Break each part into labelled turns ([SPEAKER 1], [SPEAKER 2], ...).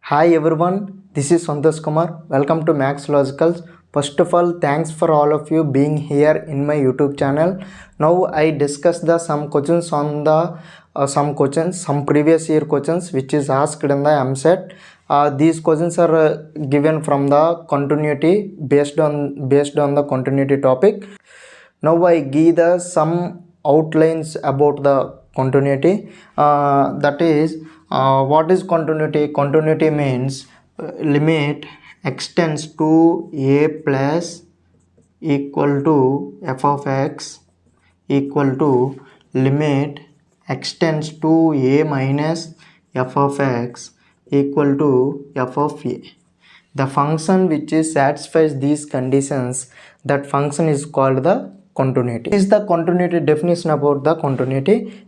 [SPEAKER 1] Hi everyone, this is Santhosh Kumar. Welcome to MAXLOGICALS. First of all, thanks for all of you being here in my YouTube channel. Now I discuss the some questions on the some previous year questions which is asked in the Eapcet. These questions are given from the continuity based on the continuity topic. Now I give the some outlines about the continuity. That is, what is continuity? Continuity means limit extends to a plus equal to f of x equal to limit extends to a minus f of x equal to f of a. The function which is satisfies these conditions, that function is called the continuity. This is the continuity definition about the continuity.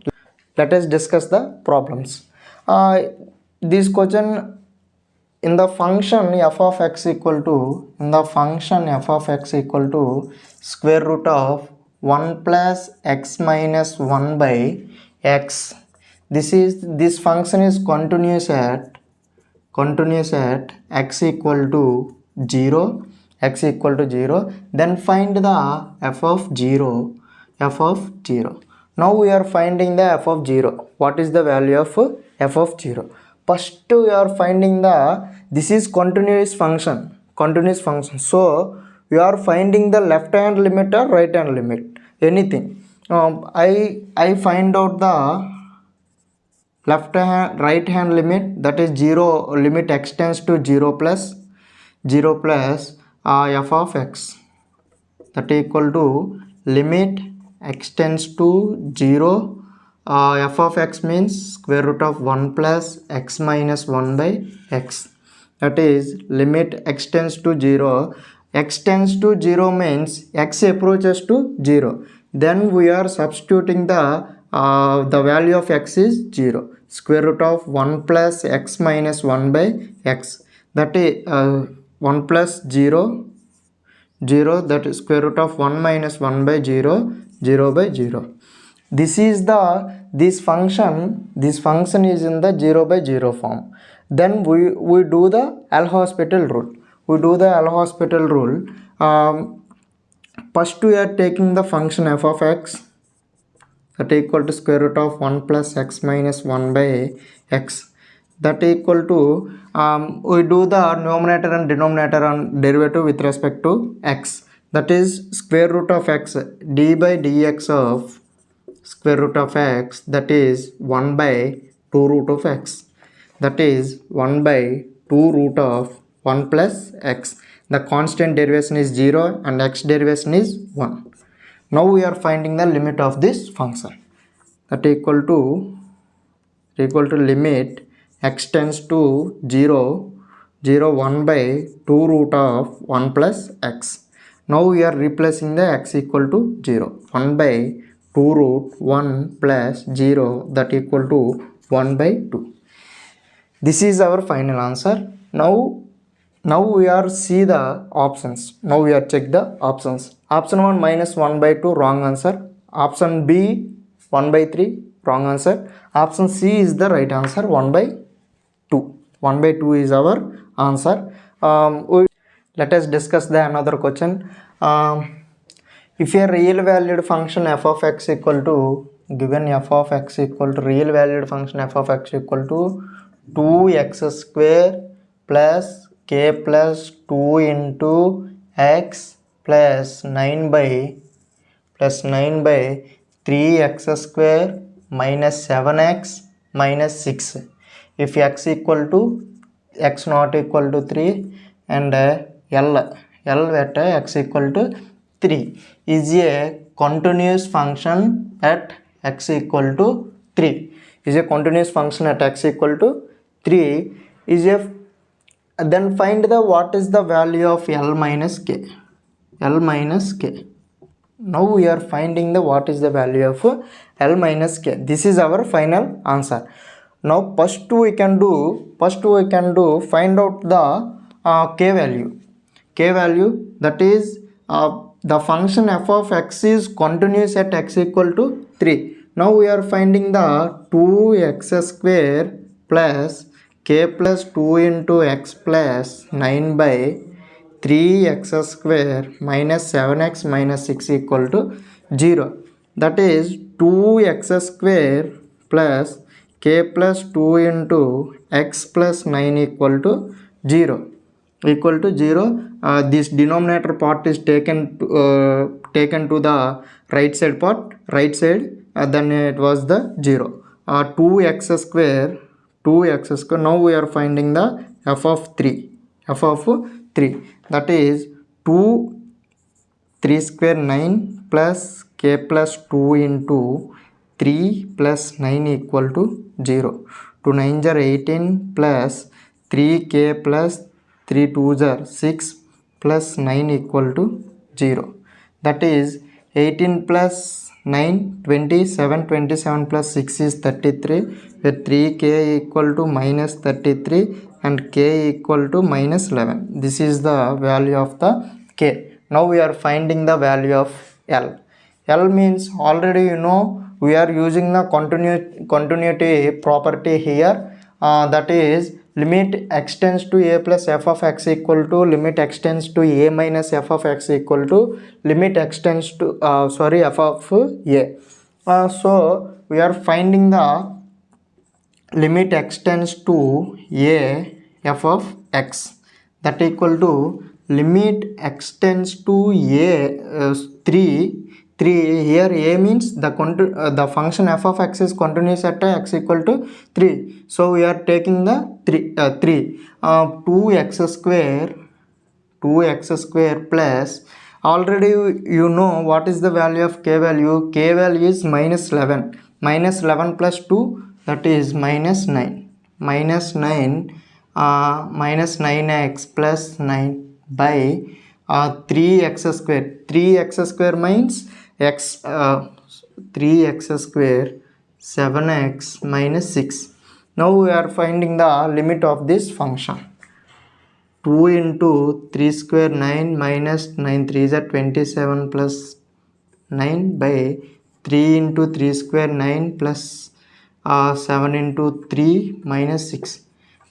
[SPEAKER 1] Let us discuss the problems. This question in the function f of x equal to square root of 1 plus x minus 1 by x. This function is continuous at x equal to 0. Then find the f of 0. Now we are finding the f of 0. What is the value of f of 0? First we are finding this is continuous function. So we are finding the left hand limit or right hand limit, anything. I find out the right hand limit, that is 0. Limit extends to 0 plus f of x, that equal to limit extends to 0. F of x means square root of 1 plus x minus 1 by x, that is limit extends to 0. Extends to 0 means x approaches to 0. Then we are substituting the value of x is 0. Square root of 1 plus x minus 1 by x, that is 1 plus 0, that is square root of 1 minus 1 by 0 by 0. This function is in the 0 by 0 form. Then we do the L'Hospital rule. First we are taking the function f of x, that equal to square root of 1 plus x minus 1 by x, that equal to we do the numerator and denominator and derivative with respect to x, that is square root of x, d by dx of square root of x, that is 1 by 2 root of x, that is 1 by 2 root of 1 plus x. The constant derivation is 0 and x derivation is 1. Now we are finding the limit of this function, that equal to limit extends to 0 1 by 2 root of 1 plus x. Now we are replacing the x equal to 0. 1 by 2 root 1 plus 0, that equal to 1 by 2. This is our final answer. Now we are see the options. Now we are check the options. Option 1 minus 1 by 2, wrong answer. Option B 1 by 3, wrong answer. Option C is the right answer, 1 by 2. 1 by 2 is our answer. Let us discuss the another question. If a real valued function f of x equal to, given f of x equal to real valued function f of x equal to 2x square plus k plus 2 into x plus 9 by 3x square minus 7x minus 6. If x equal to x not equal to 3 and L at x equal to 3 is a continuous function at x equal to 3. Is a continuous function at x equal to 3 is a, then find the what is the value of L minus k. Now we are finding the what is the value of L minus k. This is our final answer. Now first we can do find out the k value, that is the function f of x is continuous at x equal to 3. Now we are finding the 2x square plus k plus 2 into x plus 9 by 3x square minus 7x minus 6 equal to 0. That is 2x square plus k plus 2 into x plus 9 equal to 0. This denominator part is taken to the right side part, then it was the 0. 2x square. Now we are finding the f of 3. That is 2 3 square 9 plus k plus 2 into 3 plus 9 equal to 0. 2 9s are 18 plus 3k plus 3 2s are 6 plus 9 equal to 0. That is 18 plus 9 27, 27 plus 6 is 33, where 3k equal to minus 33 and k equal to minus 11. This is the value of the k. Now we are finding the value of L. L means already we are using the continuity property here, that is limit extends to a plus f of x equal to limit extends to a minus f of x equal to limit extends to f of a. So we are finding the limit extends to a f of x, that equal to limit extends to a 3. Here a means the function f of x is continuous at x equal to 3. So we are taking the 3 2x square plus, already you know what is the value of k value. K value is minus 11 plus 2, that is minus 9 minus 9x plus 9 by 3x square means x 3x square 7x minus 6. Now we are finding the limit of this function. 2 into 3 square 9 minus 9 3 is 27 plus 9 by 3 into 3 square 9 plus 7 into 3 minus 6,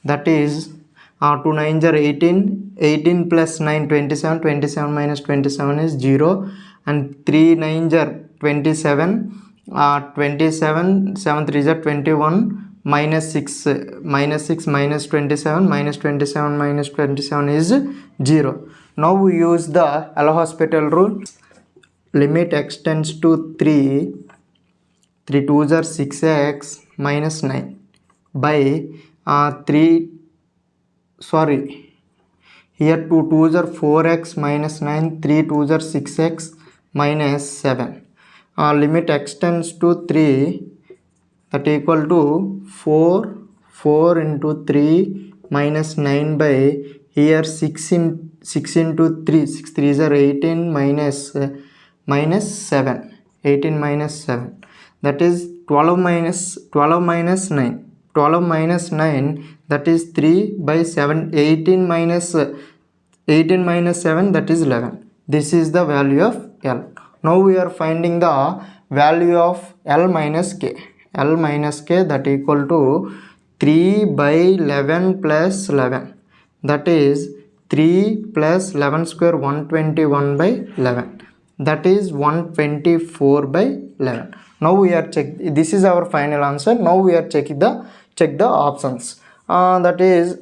[SPEAKER 1] that is 2 9s are 18 plus 9 27 minus 27 is 0, and 3 9s are 27 7 3s are 21 minus 6 minus 27 minus 27 is 0. Now we use the L'Hospital rule. Limit extends to 3 2s are 6x minus 9 by 2 2s are 4x minus 9, 3 2s are 6x minus 7. Limit extends to 3, that equal to 4 into 3 minus 9 by here 6 into 3, 6 3s are 18 minus 7, 18 minus 7, that is 12 minus 9, that is 3 by 7, 18 minus 7, that is 11. This is the value of L. Now we are finding the value of L minus k, that equal to 3 by 11 plus 11, that is 3 plus 11 square 121 by 11, that is 124 by 11. Now we are this is our final answer. Now we are check the options. That is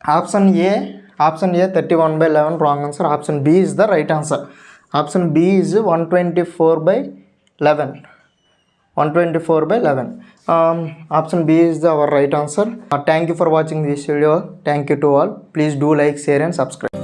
[SPEAKER 1] option A 31 by 11, wrong answer. Option B is the right answer. Option B is 124 by 11. Option B is our right answer. Thank you for watching this video. Thank you to all. Please do like, share and subscribe.